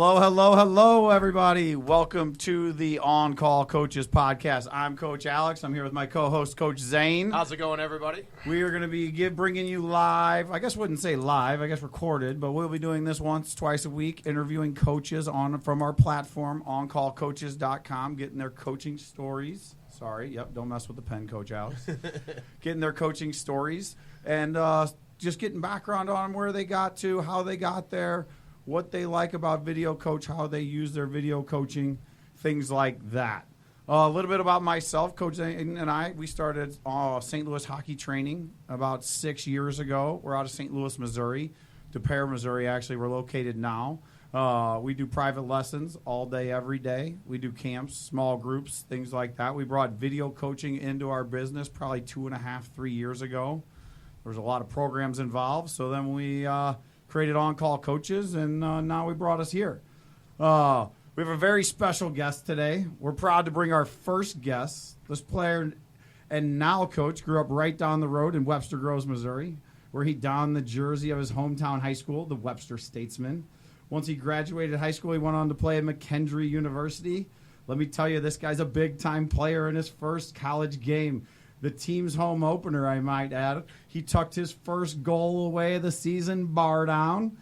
Hello, hello, hello, everybody. Welcome to the On Call Coaches podcast. I'm Coach Alex. I'm here with my co-host, Coach Zane. How's it going, everybody? We are going to be bringing you live. I guess I wouldn't say live. I guess recorded, but we'll be doing this once, twice a week, interviewing coaches from our platform, oncallcoaches.com, getting their coaching stories. Sorry, don't mess with the pen, Coach Alex. Getting their coaching stories and just getting background on where they got to, how they got there, what they like about video coach, how they use their video coaching, things like that. A little bit about myself. Coach Zane and I, we started St. Louis hockey training about 6 years ago. We're out of St. Louis, Missouri. DePere, Missouri, actually, we're located now. We do private lessons all day, every day. We do camps, small groups, things like that. We brought video coaching into our business probably 2.5, 3 years ago. There was a lot of programs involved, so then we created On-Call Coaches, and now we brought us here. We have a very special guest today. We're proud to bring our first guest. This player and now coach grew up right down the road in Webster Groves, Missouri, where he donned the jersey of his hometown high school, the Webster Statesman. Once he graduated high school, he went on to play at McKendree University. Let me tell you, this guy's a big-time player in his first college game. The team's home opener, I might add. He tucked his first goal away of the season, bar down.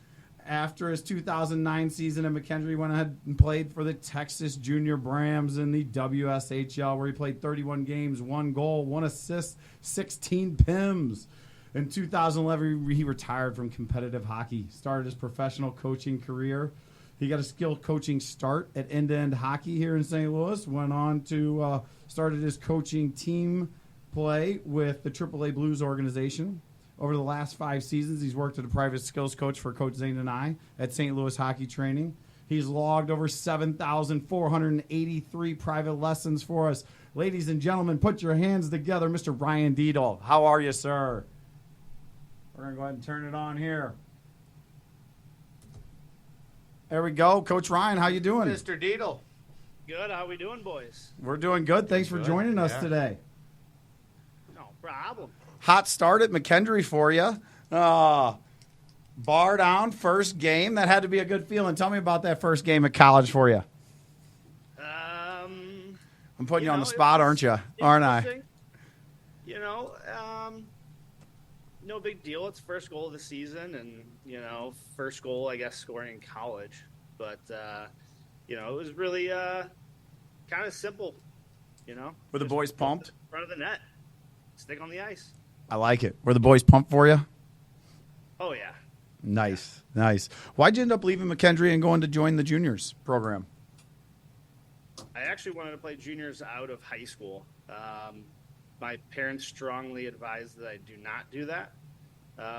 After his 2009 season at McKendree, he went ahead and played for the Texas Junior Brahmas in the WSHL, where he played 31 games, 1 goal, 1 assist, 16 PIMs. In 2011, he retired from competitive hockey, started his professional coaching career. He got a skilled coaching start at End-to-End Hockey here in St. Louis, went on to started his coaching team play with the AAA Blues organization. Over the last 5 seasons, he's worked as a private skills coach for Coach Zane and I at St. Louis Hockey Training. He's logged over 7,483 private lessons for us. Ladies and gentlemen, put your hands together, Mr. Ryan Dietl. How are you, sir? We're going to go ahead and turn it on here. There we go. Coach Ryan, how you doing? Mr. Dietl. Good. How we doing, boys? We're doing good. Thanks for joining us today. No problem. Hot start at McKendree for you. Bar down, first game. That had to be a good feeling. Tell me about that first game at college for you. I'm putting you on the spot, aren't you? Aren't I? No big deal. It's first goal of the season and, first goal, I guess, scoring in college. But, it was really kind of simple, Were the boys pumped? In front of the net. Stick on the ice. I like it. Were the boys pumped for you? Oh, yeah. Nice. Why'd you end up leaving McKendree and going to join the juniors program? I actually wanted to play juniors out of high school. My parents strongly advised that I do not do that.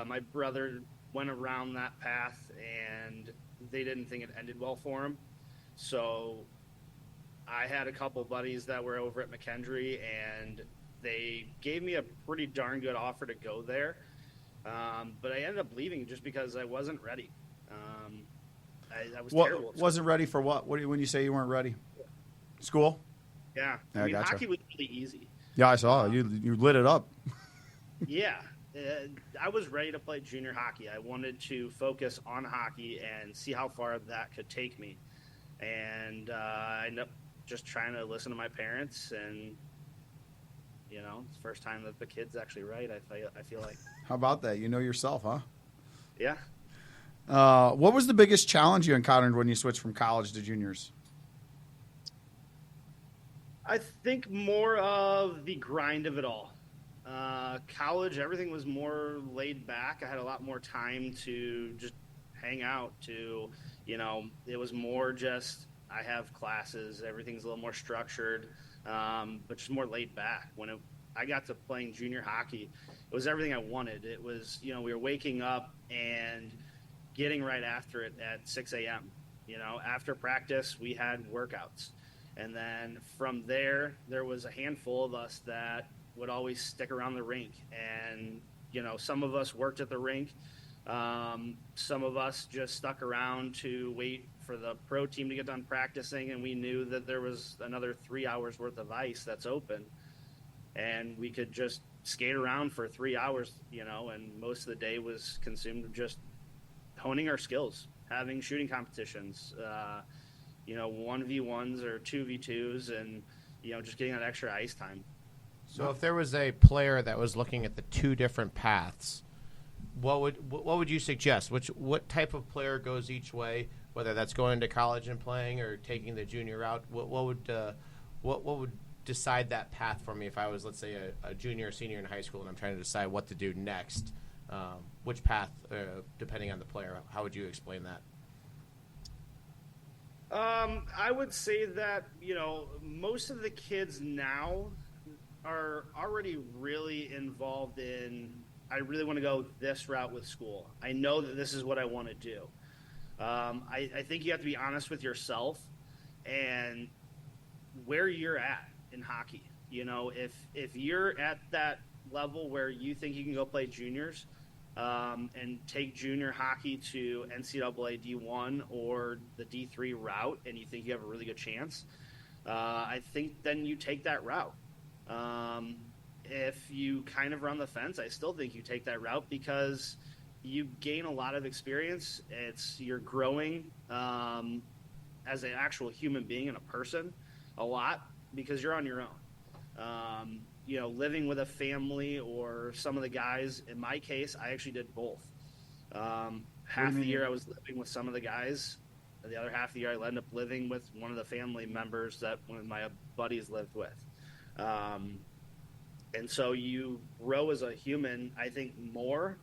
My brother went around that path, and they didn't think it ended well for him. So I had a couple buddies that were over at McKendree, and they gave me a pretty darn good offer to go there. But I ended up leaving just because I wasn't ready. I was terrible. Wasn't ready for what? What do when you say you weren't ready? School? Yeah. Gotcha. Hockey was really easy. Yeah, I saw. You lit it up. Yeah. I was ready to play junior hockey. I wanted to focus on hockey and see how far that could take me. And I ended up just trying to listen to my parents, and it's the first time that the kid's actually right, I feel like. How about that? You know yourself, huh? Yeah. What was the biggest challenge you encountered when you switched from college to juniors? I think more of the grind of it all. College, everything was more laid back. I had a lot more time to just hang out, it was more just I have classes, everything's a little more structured, but just more laid back. When I got to playing junior hockey, it was everything I wanted. It was, we were waking up and getting right after it at 6 a.m. After practice, we had workouts. And then from there was a handful of us that would always stick around the rink. And, some of us worked at the rink. Some of us just stuck around to wait for the pro team to get done practicing, and we knew that there was another 3 hours worth of ice that's open. And we could just skate around for 3 hours, and most of the day was consumed just honing our skills, having shooting competitions, 1v1s or 2v2s, and, just getting that extra ice time. So if there was a player that was looking at the two different paths, what would you suggest? What type of player goes each way, whether that's going into college and playing or taking the junior route? What would decide that path for me if I was, let's say, a junior or senior in high school and I'm trying to decide what to do next? Which path, depending on the player, how would you explain that? I would say that, most of the kids now are already really involved in, I really want to go this route with school. I know that this is what I want to do. I think you have to be honest with yourself and where you're at in hockey. If you're at that level where you think you can go play juniors and take junior hockey to NCAA D1 or the D3 route, and you think you have a really good chance, I think then you take that route. If you kind of run the fence, I still think you take that route because you gain a lot of experience. You're growing as an actual human being and a person a lot because you're on your own. Living with a family or some of the guys, in my case, I actually did both. Half the year I was living with some of the guys. The other half of the year I ended up living with one of the family members that one of my buddies lived with. And so you grow as a human, I think, more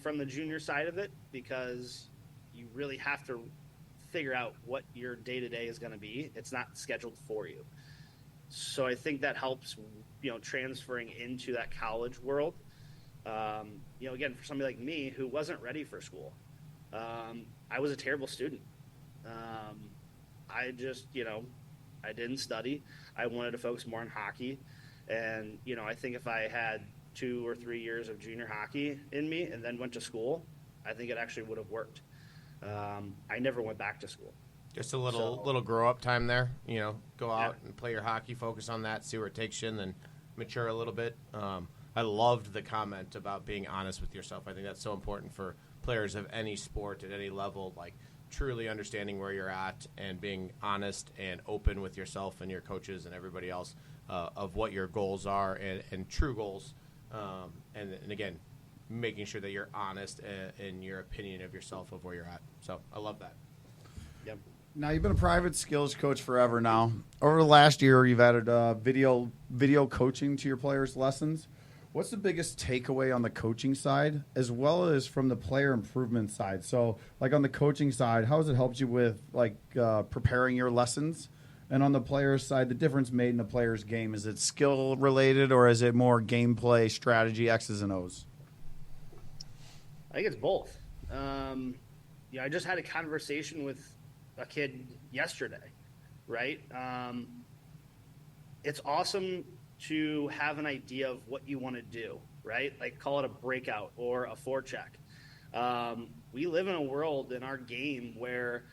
from the junior side of it because you really have to figure out what your day-to-day is going to be. It's not scheduled for you. So I think that helps, transferring into that college world. Again, for somebody like me who wasn't ready for school, I was a terrible student. I just, I didn't study. I wanted to focus more on hockey. And, I think if I had 2 or 3 years of junior hockey in me and then went to school, I think it actually would have worked. I never went back to school. Just a little grow-up time there, go out and play your hockey, focus on that, see where it takes you, and then mature a little bit. I loved the comment about being honest with yourself. I think that's so important for players of any sport at any level, like truly understanding where you're at and being honest and open with yourself and your coaches and everybody else of what your goals are and true goals. And again, making sure that you're honest in your opinion of yourself of where you're at. So I love that. Yep. Now, you've been a private skills coach forever now. Over the last year, you've added video coaching to your players' lessons. What's the biggest takeaway on the coaching side as well as from the player improvement side? So, like on the coaching side, how has it helped you with preparing your lessons? And on the player's side, the difference made in the player's game, is it skill related or is it more gameplay, strategy, X's and O's? I think it's both. I just had a conversation with a kid yesterday, right? It's awesome to have an idea of what you want to do, right? Like call it a breakout or a forecheck. We live in a world in our game where,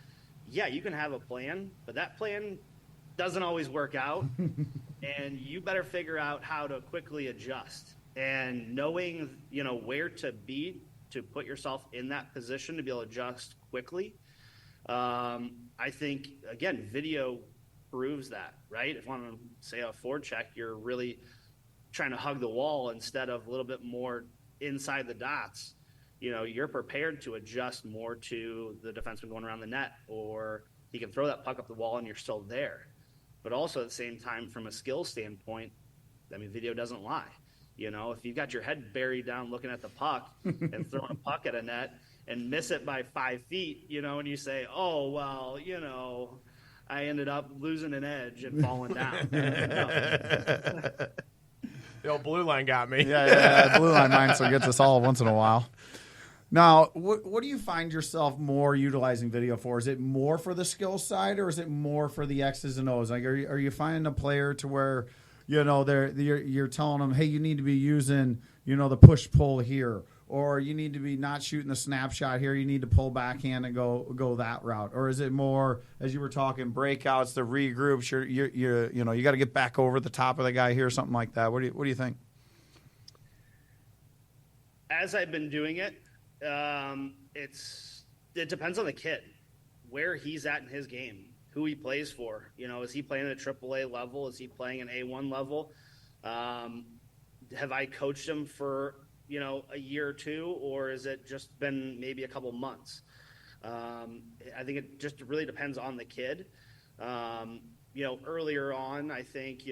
you can have a plan, but that plan doesn't always work out. And you better figure out how to quickly adjust. And knowing, where to be to put yourself in that position to be able to adjust quickly. I think, again, video proves that, right? If you want to say a forecheck, you're really trying to hug the wall instead of a little bit more inside the dots. You're prepared to adjust more to the defenseman going around the net, or he can throw that puck up the wall and you're still there. But also at the same time, from a skill standpoint, video doesn't lie. If you've got your head buried down looking at the puck and throwing a puck at a net and miss it by 5 feet, and you say, oh, well, I ended up losing an edge and falling down. The old blue line got me. Yeah, blue line mindset gets us all once in a while. Now, what do you find yourself more utilizing video for? Is it more for the skill side or is it more for the X's and O's? Like, are you finding a player to where you're telling them, hey, you need to be using, the push-pull here, or you need to be not shooting the snapshot here, you need to pull backhand and go that route? Or is it more, as you were talking, breakouts, the regroups, you got to get back over the top of the guy here, something like that? What do you think? As I've been doing it, it depends on the kid. where he's at in his game, who he plays for. Is he playing at a AAA level? Is he playing an A1 level? Have I coached him for, a year or two, or has it just been maybe a couple months? I think it just really depends on the kid. Earlier on, I think,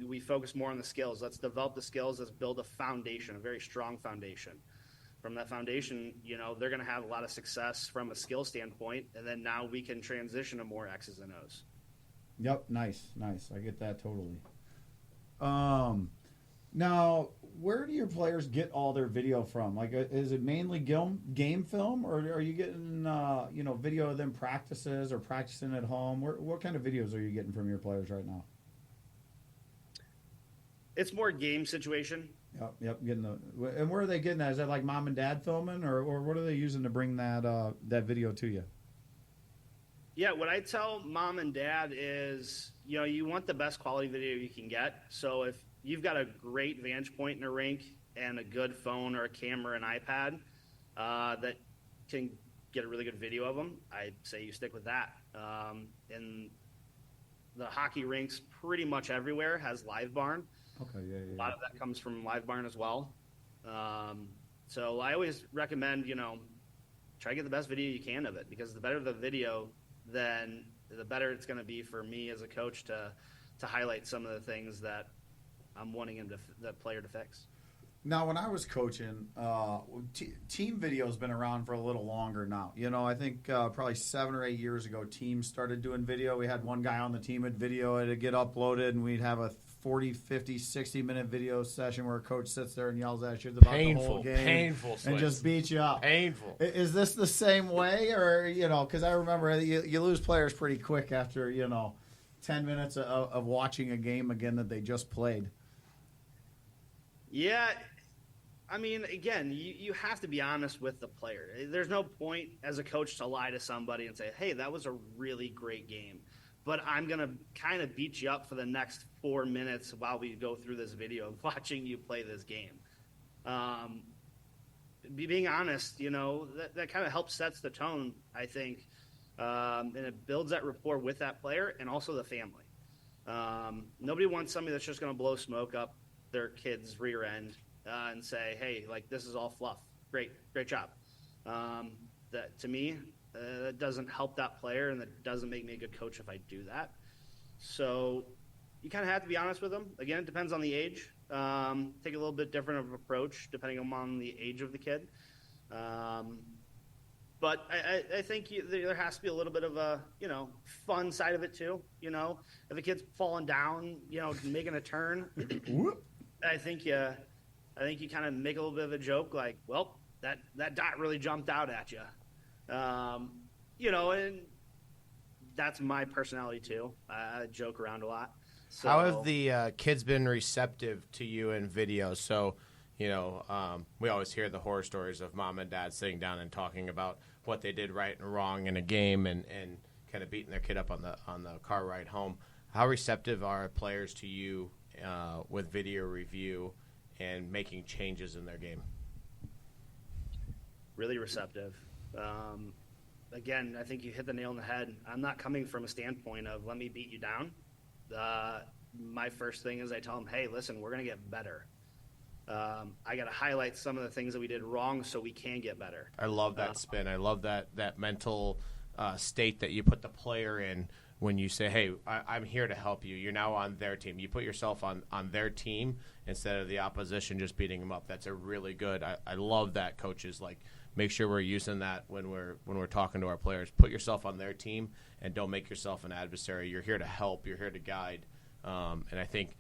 we focus more on the skills. Let's develop the skills. Let's build a foundation, a very strong foundation. From that foundation, they're going to have a lot of success from a skill standpoint, and then now we can transition to more X's and O's. Yep, nice. I get that totally. Now, where do your players get all their video from? Like, is it mainly game film, or are you getting video of them practices or practicing at home? What kind of videos are you getting from your players right now? It's more game situation. Yep. And where are they getting that? Is that like mom and dad filming, or what are they using to bring that video to you? Yeah, what I tell mom and dad is, you want the best quality video you can get. So if you've got a great vantage point in a rink and a good phone or a camera and iPad that can get a really good video of them, I say you stick with that. And the hockey rinks pretty much everywhere has Live Barn. Okay, yeah. A lot of that comes from Live Barn as well. So I always recommend, try to get the best video you can of it, because the better the video, then the better it's going to be for me as a coach to highlight some of the things that I'm wanting the player to fix. Now, when I was coaching, team video has been around for a little longer now. I think probably 7 or 8 years ago, teams started doing video. We had one guy on the team at video. It'd get uploaded, and we'd have a 40, 50, 60-minute video session where a coach sits there and yells at you about the whole game. Painful, and just beat you up. Painful. Is this the same way? Or, because I remember you lose players pretty quick after, 10 minutes of watching a game again that they just played. Yeah. I mean, again, you have to be honest with the player. There's no point as a coach to lie to somebody and say, hey, that was a really great game, but I'm going to kind of beat you up for the next 4 minutes while we go through this video of watching you play this game. Being honest, that kind of helps sets the tone, I think, and it builds that rapport with that player and also the family. Nobody wants somebody that's just going to blow smoke up their kid's rear end and say, hey, like, this is all fluff. Great job. That, to me, that doesn't help that player, and that doesn't make me a good coach if I do that. So you kind of have to be honest with them. Again, it depends on the age. Take a little bit different of an approach depending on the age of the kid. But I think there has to be a little bit of a, fun side of it too. If a kid's falling down, making a turn, I think you kind of make a little bit of a joke like, well, that dot really jumped out at you. And that's my personality too. I joke around a lot. So, how have the kids been receptive to you in video? So, we always hear the horror stories of mom and dad sitting down and talking about what they did right and wrong in a game and kind of beating their kid up on the car ride home. How receptive are players to you with video review and making changes in their game? Really receptive. Again, I think you hit the nail on the head. I'm not coming from a standpoint of let me beat you down. My first thing is I tell them, hey, listen, we're going to get better. I got to highlight some of the things that we did wrong so we can get better. I love that spin. I love that mental state that you put the player in when you say, hey, I'm here to help you. You're now on their team. You put yourself on their team instead of the opposition just beating them up. That's a really good. I love that, coaches. Like, make sure we're using that when we're talking to our players. Put yourself on their team and don't make yourself an adversary. You're here to help. You're here to guide. And I think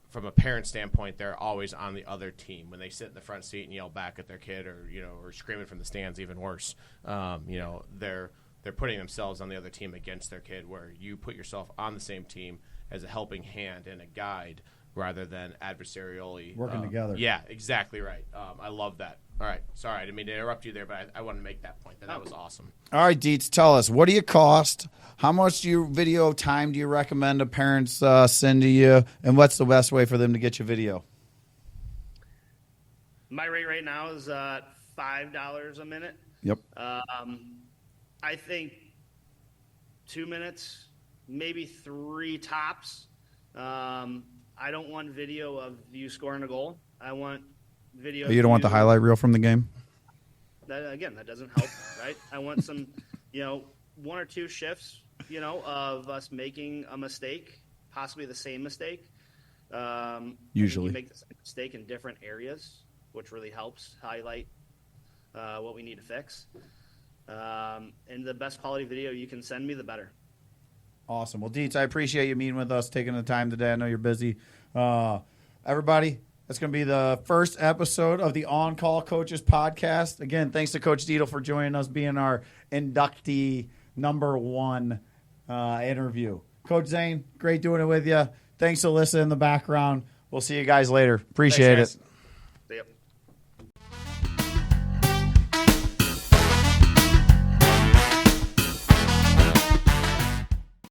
from a parent standpoint, they're always on the other team. When they sit in the front seat and yell back at their kid or screaming from the stands, even worse, they're putting themselves on the other team against their kid, where you put yourself on the same team as a helping hand and a guide rather than adversarially. Working together. Yeah, exactly right. I love that. All right. Sorry, I didn't mean to interrupt you there, but I wanted to make that point. That was awesome. All right, Dietz, tell us, what do you cost? How much video time do you recommend the parents send to you? And what's the best way for them to get your video? My rate right now is $5 a minute. Yep. I think 2 minutes, maybe 3 tops. I don't want video of you scoring a goal. I want video. You don't want the highlight reel from the game? That doesn't help, right? I want some, 1 or 2 shifts, of us making a mistake, possibly the same mistake. Usually. You make the same mistake in different areas, which really helps highlight what we need to fix. And the best quality video you can send me, the better. Awesome. Well, Dietz, I appreciate you meeting with us, taking the time today. I know you're busy. Everybody, that's going to be the first episode of the On Call Coaches podcast. Again, thanks to Coach Dietl for joining us, being our inductee number 1 interview. Coach Zane, great doing it with you. Thanks to Alyssa in the background. We'll see you guys later. Appreciate it.